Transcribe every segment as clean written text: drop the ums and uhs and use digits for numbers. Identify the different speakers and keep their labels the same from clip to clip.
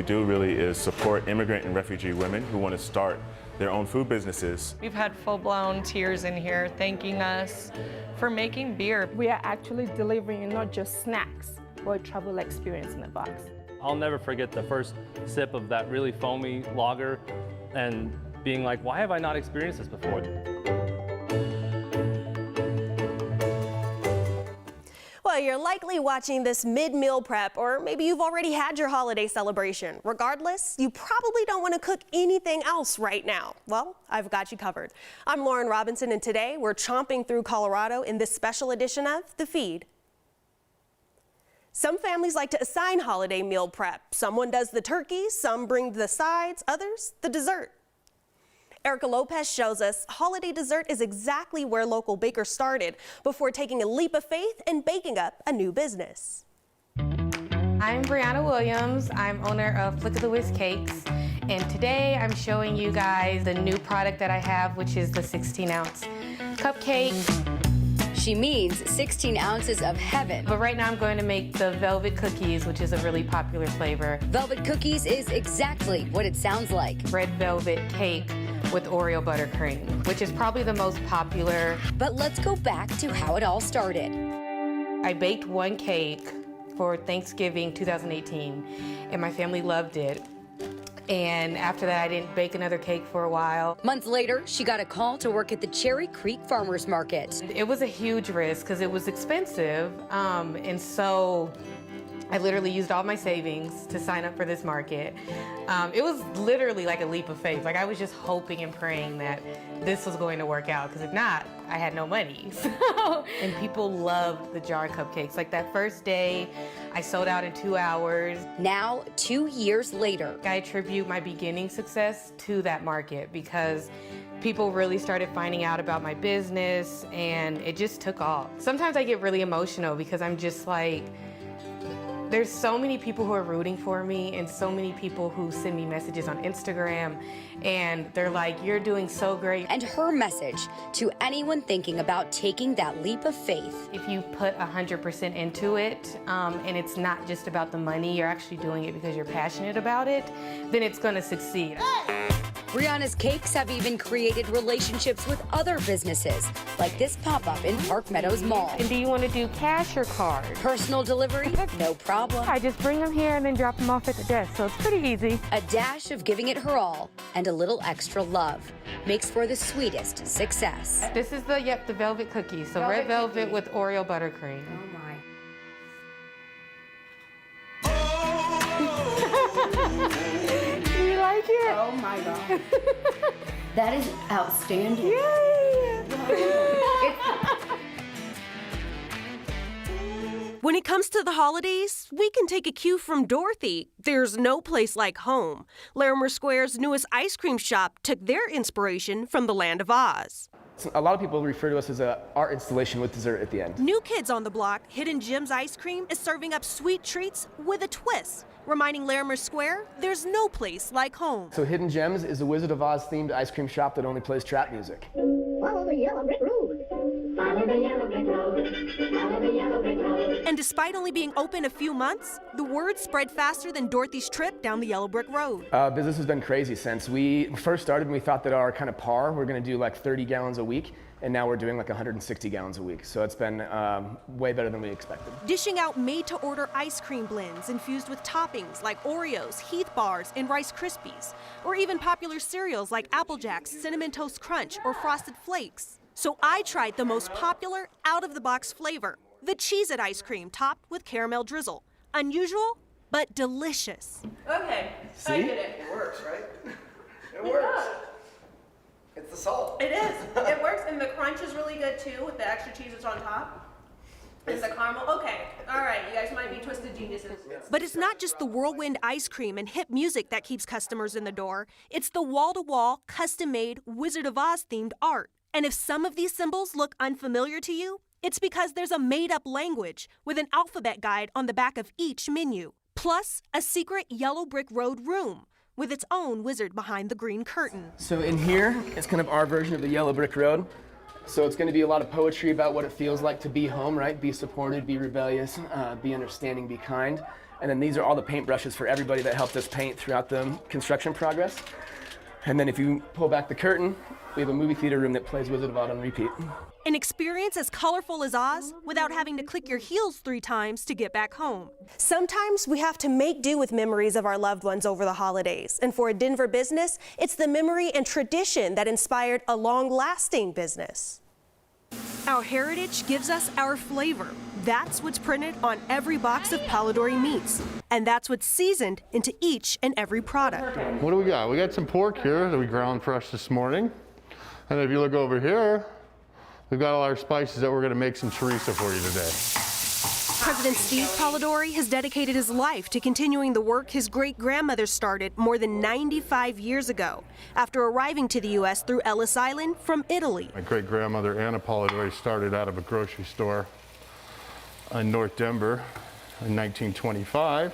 Speaker 1: do really is support immigrant and refugee women who want to start their own food businesses.
Speaker 2: We've had full-blown tears in here thanking us for making beer.
Speaker 3: We are actually delivering not just snacks, but a travel experience in a box.
Speaker 4: I'll never forget the first sip of that really foamy lager and being like, why have I not experienced this before?
Speaker 5: Well, you're likely watching this mid-meal prep, or maybe you've already had your holiday celebration. Regardless, you probably don't want to cook anything else right now. Well, I've got you covered. I'm Laurann Robinson, and today we're chomping through Colorado in this special edition of The Feed. Some families like to assign holiday meal prep. Someone does the turkey, some bring the sides, others the dessert. Erica Lopez shows us holiday dessert is exactly where local bakers started before taking a leap of faith and baking up a new business.
Speaker 6: I'm Brianna Williams. I'm owner of Flick of the Whisk Cakes, and today I'm showing you guys the new product that I have, which is the 16-ounce cupcake.
Speaker 7: She means 16 ounces of heaven.
Speaker 6: But right now I'm going to make the velvet cookies, which is a really popular flavor.
Speaker 7: Velvet cookies is exactly what it sounds like.
Speaker 6: Red velvet cake with Oreo buttercream, which is probably the most popular.
Speaker 7: But let's go back to how it all started.
Speaker 6: I baked one cake for Thanksgiving 2018, and my family loved it. And after that, I didn't bake another cake for a while.
Speaker 7: Months later, she got a call to work at the Cherry Creek Farmers Market.
Speaker 6: It was a huge risk because it was expensive, and so I literally used all my savings to sign up for this market. It was literally like a leap of faith. Like I was just hoping and praying that this was going to work out, because if not, I had no money. And people loved the jar cupcakes. Like that first day, I sold out in 2 hours.
Speaker 7: Now, 2 years later,
Speaker 6: I attribute my beginning success to that market, because people really started finding out about my business and it just took off. Sometimes I get really emotional because I'm just like, there's so many people who are rooting for me and so many people who send me messages on Instagram and they're like, you're doing so great.
Speaker 7: And her message to anyone thinking about taking that leap of faith.
Speaker 6: If you put 100% into it, and it's not just about the money, you're actually doing it because you're passionate about it, then it's gonna succeed.
Speaker 7: Brianna's Cakes have even created relationships with other businesses, like this pop-up in Park Meadows Mall.
Speaker 6: And do you want to do cash or card?
Speaker 7: Personal delivery, no problem.
Speaker 6: I just bring them here and then drop them off at the desk, so it's pretty easy.
Speaker 7: A dash of giving it her all and a little extra love makes for the sweetest success.
Speaker 6: This is the velvet cookie. So red velvet with Oreo buttercream. You like it?
Speaker 3: Oh my God.
Speaker 7: That is outstanding.
Speaker 6: Yay!
Speaker 5: When it comes to the holidays, we can take a cue from Dorothy. There's no place like home. Larimer Square's newest ice cream shop took their inspiration from the Land of Oz.
Speaker 8: A lot of people refer to us as an art installation with dessert at the end.
Speaker 5: New kids on the block, Hidden Gems Ice Cream is serving up sweet treats with a twist, reminding Larimer Square there's no place like home.
Speaker 8: So Hidden Gems is a Wizard of Oz themed ice cream shop that only plays trap music.
Speaker 9: Follow the yellow brick road. Follow the yellow brick road. Follow the yellow brick road.
Speaker 5: And despite only being open a few months, the word spread faster than Dorothy's trip down the yellow brick road.
Speaker 8: Business has been crazy since we first started, and we thought that our kind of par, we're going to do like 30 gallons a week, and now we're doing like 160 gallons a week. So it's been way better than we expected.
Speaker 5: Dishing out made-to-order ice cream blends infused with toppings like Oreos, Heath Bars, and Rice Krispies, or even popular cereals like Apple Jacks, Cinnamon Toast Crunch, or Frosted Flakes. So I tried the most popular out-of-the-box flavor, the Cheez-It ice cream topped with caramel drizzle. Unusual, but delicious.
Speaker 10: Okay,
Speaker 8: See?
Speaker 10: I get it.
Speaker 11: It works, right? It works. It's the salt.
Speaker 10: It is. It works, and the crunch is really good too with the extra cheese that's on top. It's the caramel. Okay, all right, you guys might be twisted geniuses.
Speaker 5: But it's not just the whirlwind ice cream and hip music that keeps customers in the door. It's the wall-to-wall, custom-made Wizard of Oz themed art. And if some of these symbols look unfamiliar to you, it's because there's a made-up language with an alphabet guide on the back of each menu, plus a secret yellow brick road room with its own wizard behind the green curtain.
Speaker 8: So in here, it's kind of our version of the yellow brick road. So it's going to be a lot of poetry about what it feels like to be home, right? Be supported, be rebellious, be understanding, be kind. And then these are all the paintbrushes for everybody that helped us paint throughout the construction progress. And then if you pull back the curtain, we have a movie theater room that plays Wizard of Oz on repeat.
Speaker 5: An experience as colorful as Oz without having to click your heels 3 times to get back home. Sometimes we have to make do with memories of our loved ones over the holidays. And for a Denver business, it's the memory and tradition that inspired a long-lasting business. Our heritage gives us our flavor. That's what's printed on every box of Polidori meats. And that's what's seasoned into each and every product.
Speaker 12: What do we got? We got some pork here that we ground fresh this morning. And if you look over here, we've got all our spices that we're going to make some chorizo for you today.
Speaker 5: President Steve Polidori has dedicated his life to continuing the work his great-grandmother started more than 95 years ago, after arriving to the U.S. through Ellis Island from Italy.
Speaker 12: My great-grandmother, Anna Polidori, started out of a grocery store in North Denver in 1925.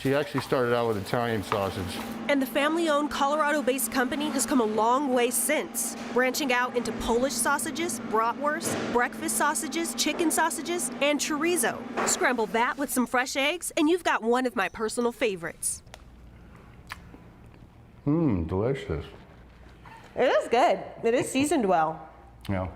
Speaker 12: She actually started out with Italian sausage.
Speaker 5: And the family-owned Colorado-based company has come a long way since, branching out into Polish sausages, bratwurst, breakfast sausages, chicken sausages, and chorizo. Scramble that with some fresh eggs, and you've got one of my personal favorites.
Speaker 12: Delicious.
Speaker 10: It is good. It is seasoned well.
Speaker 12: Yeah.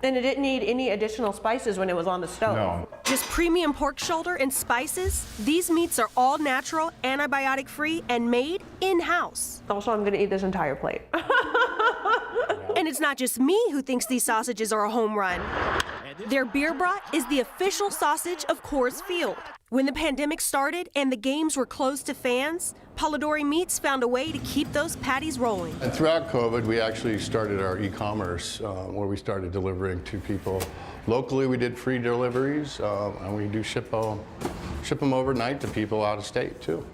Speaker 10: And it didn't need any additional spices when it was on the stove.
Speaker 12: No.
Speaker 5: Just premium pork shoulder and spices, these meats are all natural, antibiotic-free, and made in-house.
Speaker 10: Also, I'm going to eat this entire plate.
Speaker 5: And it's not just me who thinks these sausages are a home run. Their beer brat is the official sausage of Coors Field. When the pandemic started and the games were closed to fans, Polidori Meats found a way to keep those patties rolling.
Speaker 12: And throughout COVID, we actually started our e-commerce where we started delivering to people. Locally, we did free deliveries, and we do ship them overnight to people out of state, too.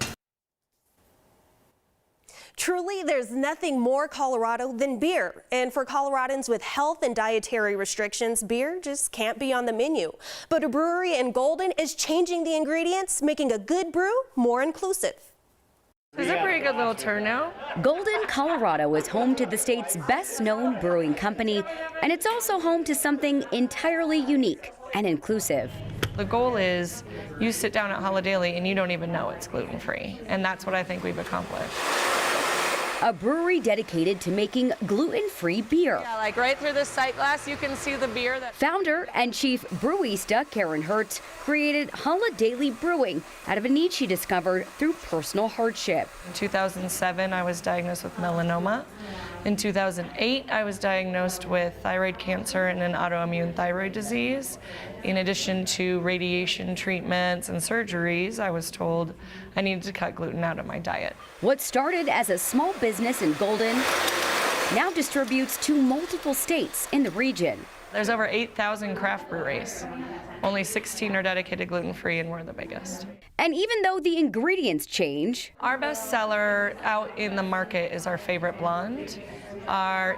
Speaker 5: Truly, there's nothing more Colorado than beer. And for Coloradans with health and dietary restrictions, beer just can't be on the menu. But a brewery in Golden is changing the ingredients, making a good brew more inclusive.
Speaker 2: There's a pretty good little turnout.
Speaker 7: Golden, Colorado is home to the state's best-known brewing company, and it's also home to something entirely unique and inclusive.
Speaker 2: The goal is you sit down at Holidaily and you don't even know it's gluten-free, and that's what I think we've accomplished.
Speaker 7: A brewery dedicated to making gluten-free beer.
Speaker 2: Yeah, like right through this sight glass, you can see the beer that...
Speaker 7: Founder and chief brewista Karen Hertz created Holidaily Brewing out of a need she discovered through personal hardship.
Speaker 2: In 2007, I was diagnosed with melanoma. In 2008, I was diagnosed with thyroid cancer and an autoimmune thyroid disease. In addition to radiation treatments and surgeries, I was told I needed to cut gluten out of my diet.
Speaker 7: What started as a small business in Golden now distributes to multiple states in the region.
Speaker 2: There's over 8,000 craft breweries. Only 16 are dedicated gluten-free, and we're the biggest.
Speaker 7: And even though the ingredients change,
Speaker 2: our best seller out in the market is our favorite blonde.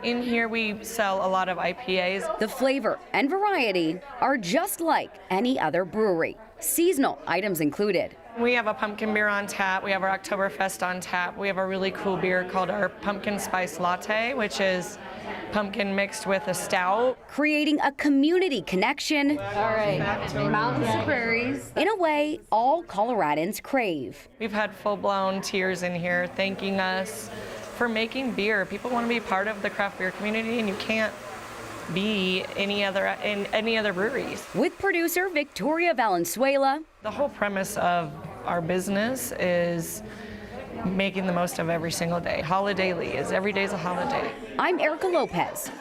Speaker 2: In here we sell a lot of IPAs.
Speaker 7: The flavor and variety are just like any other brewery. Seasonal items included.
Speaker 2: We have a pumpkin beer on tap. We have our Oktoberfest on tap. We have a really cool beer called our Pumpkin Spice Latte, which is pumpkin mixed with a stout.
Speaker 7: Creating a community connection.
Speaker 13: All right, mountains and prairies.
Speaker 7: In a way all Coloradans crave.
Speaker 2: We've had full-blown tears in here thanking us for making beer. People want to be part of the craft beer community, and you can't be in any other breweries.
Speaker 7: With producer Victoria Valenzuela.
Speaker 2: The whole premise of our business is making the most of every single day. Holidaily is every day's a holiday.
Speaker 7: I'm Erica Lopez.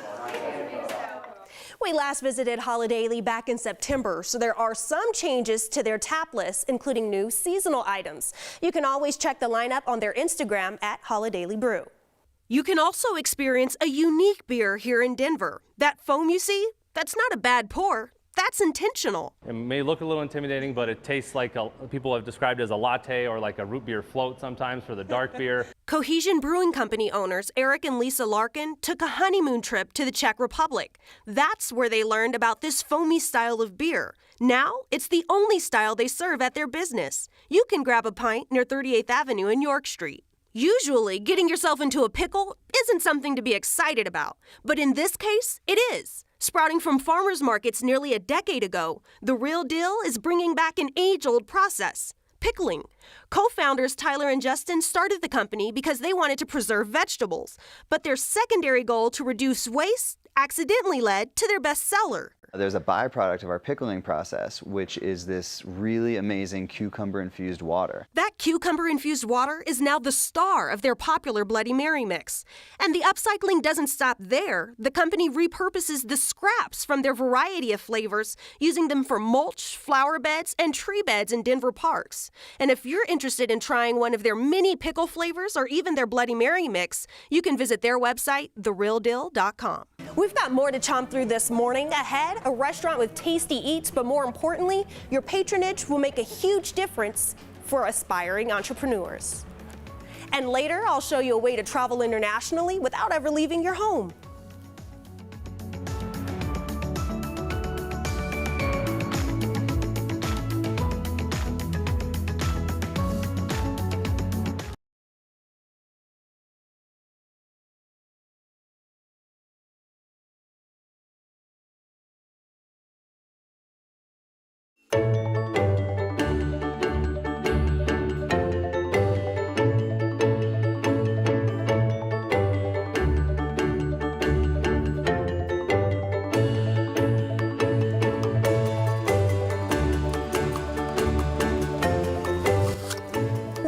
Speaker 5: We last visited Holidaily back in September, so there are some changes to their tap list, including new seasonal items. You can always check the lineup on their Instagram at Holidaily Brew. You can also experience a unique beer here in Denver. That foam you see, that's not a bad pour. That's intentional.
Speaker 4: It may look a little intimidating, but it tastes like people have described as a latte or like a root beer float sometimes for the dark beer.
Speaker 5: Cohesion Brewing Company owners Eric and Lisa Larkin took a honeymoon trip to the Czech Republic. That's where they learned about this foamy style of beer. Now, it's the only style they serve at their business. You can grab a pint near 38th Avenue and York Street. Usually, getting yourself into a pickle isn't something to be excited about, but in this case, it is. Sprouting from farmers markets nearly a decade ago, The Real Deal is bringing back an age-old process: pickling. Co-founders Tyler and Justin started the company because they wanted to preserve vegetables, but their secondary goal to reduce waste accidentally led to their bestseller.
Speaker 14: There's a byproduct of our pickling process, which is this really amazing cucumber-infused water.
Speaker 5: That cucumber-infused water is now the star of their popular Bloody Mary mix. And the upcycling doesn't stop there. The company repurposes the scraps from their variety of flavors, using them for mulch, flower beds, and tree beds in Denver parks. And if you're interested in trying one of their many pickle flavors or even their Bloody Mary mix, you can visit their website, therealdeal.com. We've got more to chomp through this morning. Ahead, a restaurant with tasty eats, but more importantly, your patronage will make a huge difference for aspiring entrepreneurs. And later, I'll show you a way to travel internationally without ever leaving your home.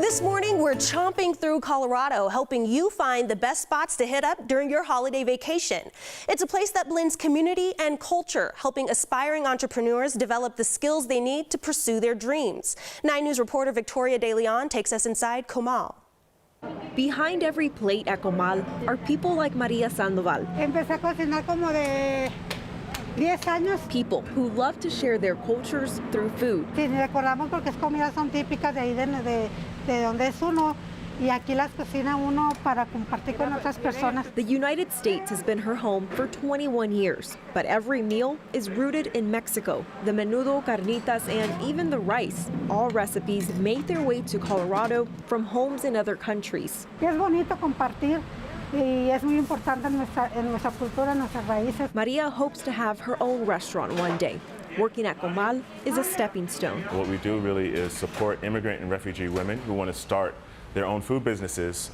Speaker 5: This morning, we're chomping through Colorado, helping you find the best spots to hit up during your holiday vacation. It's a place that blends community and culture, helping aspiring entrepreneurs develop the skills they need to pursue their dreams. 9 News reporter Victoria De Leon takes us inside Komal.
Speaker 15: Behind every plate at Komal are people like Maria Sandoval.
Speaker 16: Empecé a cocinar como de 10 años.
Speaker 15: People who love to share their cultures through food.
Speaker 16: Sí, recordamos porque es comidas son típicas de ahí de donde es uno. Y aquí las cocina uno para compartir con otras personas.
Speaker 15: The United States has been her home for 21 years, but every meal is rooted in Mexico. The menudo, carnitas, and even the rice. All recipes made their way to Colorado from homes in other countries.
Speaker 16: Y es bonito compartir. Y es muy importante en nuestra cultura, en nuestras raíces.
Speaker 15: Maria hopes to have her own restaurant one day. Working at Komal is a stepping stone.
Speaker 1: What we do really is support immigrant and refugee women who want to start their own food businesses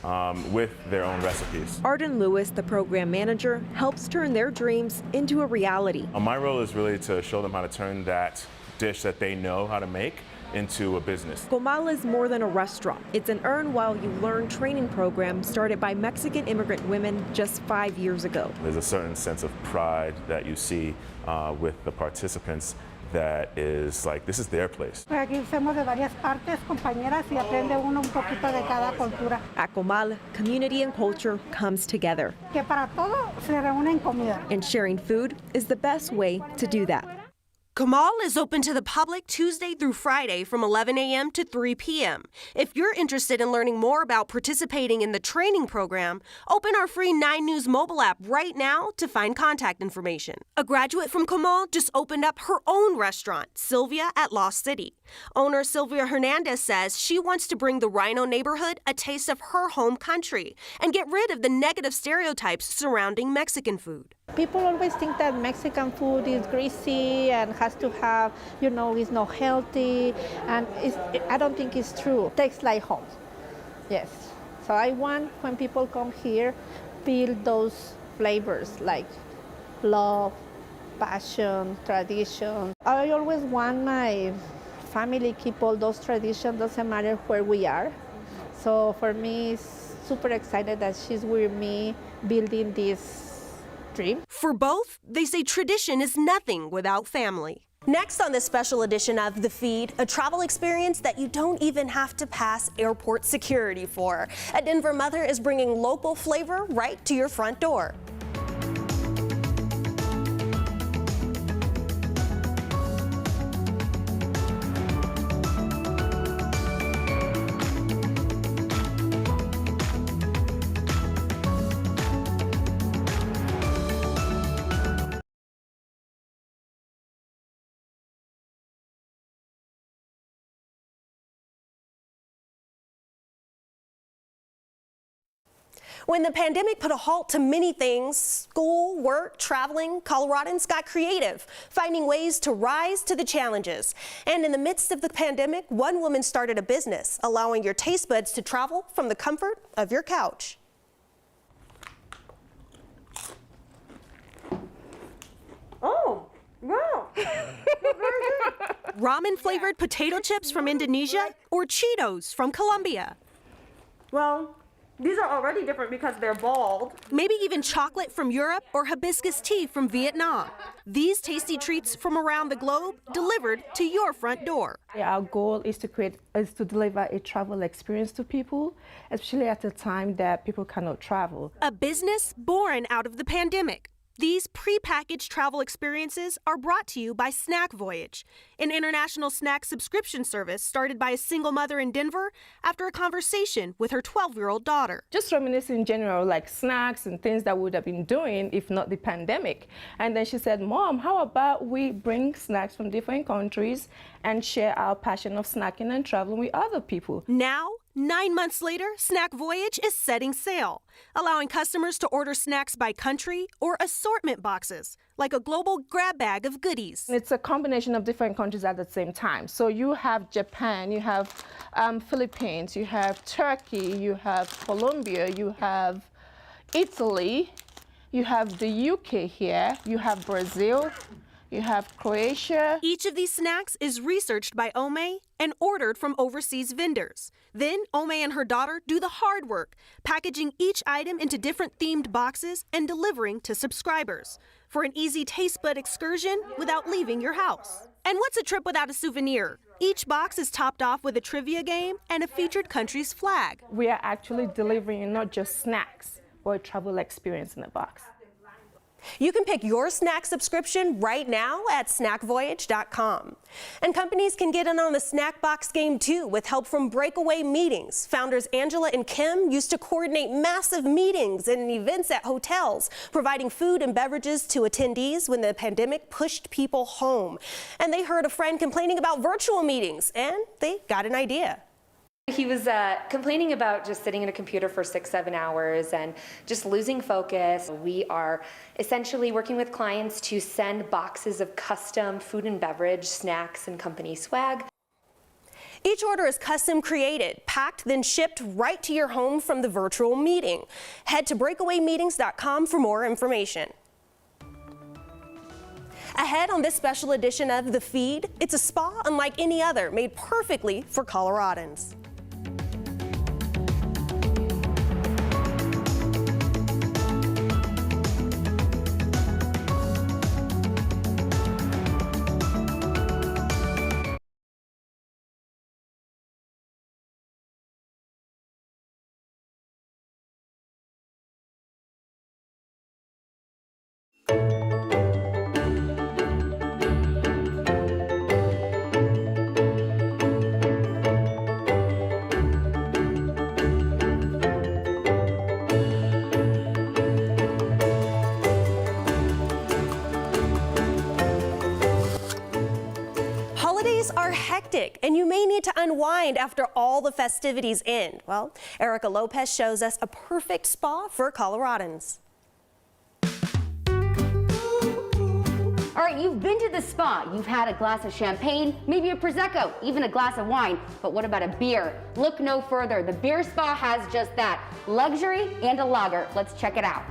Speaker 1: with their own recipes.
Speaker 15: Arden Lewis, the program manager, helps turn their dreams into a reality.
Speaker 1: My role is really to show them how to turn that dish that they know how to make into a business.
Speaker 15: Komal is more than a restaurant. It's an earn while you learn training program started by Mexican immigrant women just 5 years ago.
Speaker 1: There's a certain sense of pride that you see with the participants that is like, this is their place.
Speaker 16: Aquí somos de varias partes, compañeras, y aprende uno un poquito de cada cultura.
Speaker 15: At Komal, community and culture comes together.
Speaker 16: Que para todo se reúne en comida.
Speaker 15: And sharing food is the best way to do that.
Speaker 5: Komal is open to the public Tuesday through Friday from 11 a.m. to 3 p.m. If you're interested in learning more about participating in the training program, open our free 9 News mobile app right now to find contact information. A graduate from Komal just opened up her own restaurant, Sylvia at Lost City. Owner Sylvia Hernandez says she wants to bring the Rhino neighborhood a taste of her home country and get rid of the negative stereotypes surrounding Mexican food.
Speaker 3: People always think that Mexican food is greasy and has to have, is not healthy, and I don't think it's true. It tastes like home, yes. So I want, when people come here, feel those flavors like love, passion, tradition. I always want my family keep all those traditions, doesn't matter where we are. So for me, it's super excited that she's with me building this dream.
Speaker 5: For both, they say tradition is nothing without family. Next on this special edition of The Feed, a travel experience that you don't even have to pass airport security for. A Denver mother is bringing local flavor right to your front door. When the pandemic put a halt to many things, school, work, traveling, Coloradans got creative, finding ways to rise to the challenges. And in the midst of the pandemic, one woman started a business, allowing your taste buds to travel from the comfort of your couch.
Speaker 10: Oh, wow.
Speaker 5: Ramen-flavored potato chips from Indonesia or Cheetos from Colombia.
Speaker 10: Well, these are already different because they're bald.
Speaker 5: Maybe even chocolate from Europe or hibiscus tea from Vietnam. These tasty treats from around the globe delivered to your front door.
Speaker 17: Our goal is to deliver a travel experience to people, especially at a time that people cannot travel.
Speaker 5: A business born out of the pandemic. These prepackaged travel experiences are brought to you by Snack Voyage, an international snack subscription service started by a single mother in Denver after a conversation with her 12-year-old daughter.
Speaker 17: Just reminiscing in general, like snacks and things that we would have been doing if not the pandemic. And then she said, Mom, how about we bring snacks from different countries and share our passion of snacking and traveling with other people?
Speaker 5: Now, 9 months later, Snack Voyage is setting sail, allowing customers to order snacks by country or assortment boxes, like a global grab bag of goodies.
Speaker 17: It's a combination of different countries at the same time. So you have Japan, you have Philippines, you have Turkey, you have Colombia, you have Italy, you have the UK here, you have Brazil, you have Croatia.
Speaker 5: Each of these snacks is researched by Ome and ordered from overseas vendors. Then Ome and her daughter do the hard work, packaging each item into different themed boxes and delivering to subscribers for an easy taste bud excursion without leaving your house. And what's a trip without a souvenir? Each box is topped off with a trivia game and a featured country's flag.
Speaker 17: We are actually delivering not just snacks, but a travel experience in a box.
Speaker 5: You can pick your snack subscription right now at snackvoyage.com. And companies can get in on the snack box game too with help from Breakaway Meetings. Founders Angela and Kim used to coordinate massive meetings and events at hotels, providing food and beverages to attendees when the pandemic pushed people home. And they heard a friend complaining about virtual meetings, and they got an idea.
Speaker 18: He was complaining about just sitting at a computer for 6-7 hours and just losing focus. We are essentially working with clients to send boxes of custom food and beverage, snacks, and company swag.
Speaker 5: Each order is custom created, packed, then shipped right to your home from the virtual meeting. Head to breakawaymeetings.com for more information. Ahead on this special edition of The Feed, it's a spa unlike any other, made perfectly for Coloradans. Holidays are hectic, and you may need to unwind after all the festivities end. Well, Erica Lopez shows us a perfect spa for Coloradans.
Speaker 7: All right, you've been to the spa, you've had a glass of champagne, maybe a Prosecco, even a glass of wine, but what about a beer? Look no further, the beer spa has just that, luxury and a lager. Let's check it out.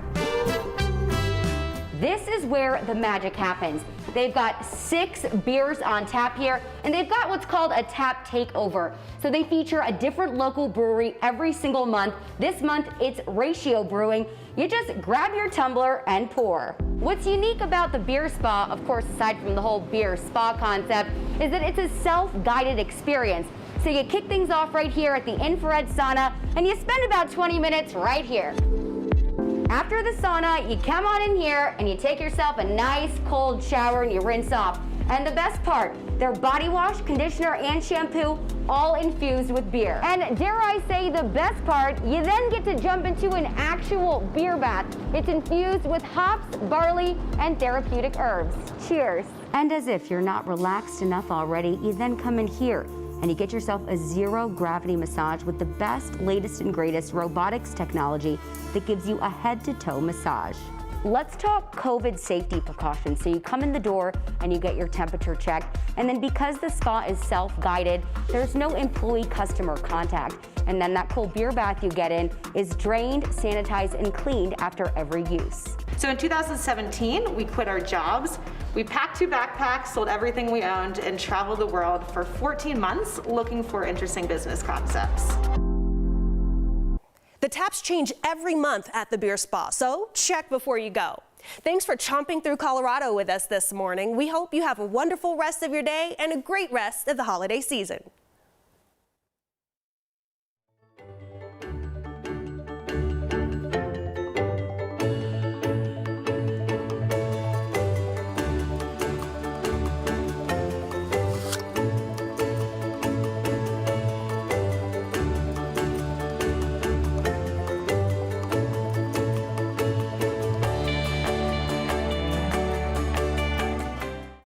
Speaker 7: This is where the magic happens. They've got 6 beers on tap here, and they've got what's called a tap takeover. So they feature a different local brewery every single month. This month, it's Ratio Brewing. You just grab your tumbler and pour. What's unique about the beer spa, of course, aside from the whole beer spa concept, is that it's a self-guided experience. So you kick things off right here at the infrared sauna, and you spend about 20 minutes right here. After the sauna, you come on in here and you take yourself a nice cold shower and you rinse off. And the best part, their body wash, conditioner, and shampoo all infused with beer. And dare I say the best part, you then get to jump into an actual beer bath. It's infused with hops, barley, and therapeutic herbs. Cheers. And as if you're not relaxed enough already, you then come in here and you get yourself a zero gravity massage with the best, latest and greatest robotics technology that gives you a head-to-toe massage. Let's talk COVID safety precautions. So you come in the door and you get your temperature checked, and then because the spa is self-guided, there's no employee-customer contact. And then that cold beer bath you get in is drained, sanitized, and cleaned after every use.
Speaker 19: So in 2017, we quit our jobs. We packed 2 backpacks, sold everything we owned, and traveled the world for 14 months looking for interesting business concepts.
Speaker 5: The taps change every month at the beer spa, so check before you go. Thanks for chomping through Colorado with us this morning. We hope you have a wonderful rest of your day and a great rest of the holiday season.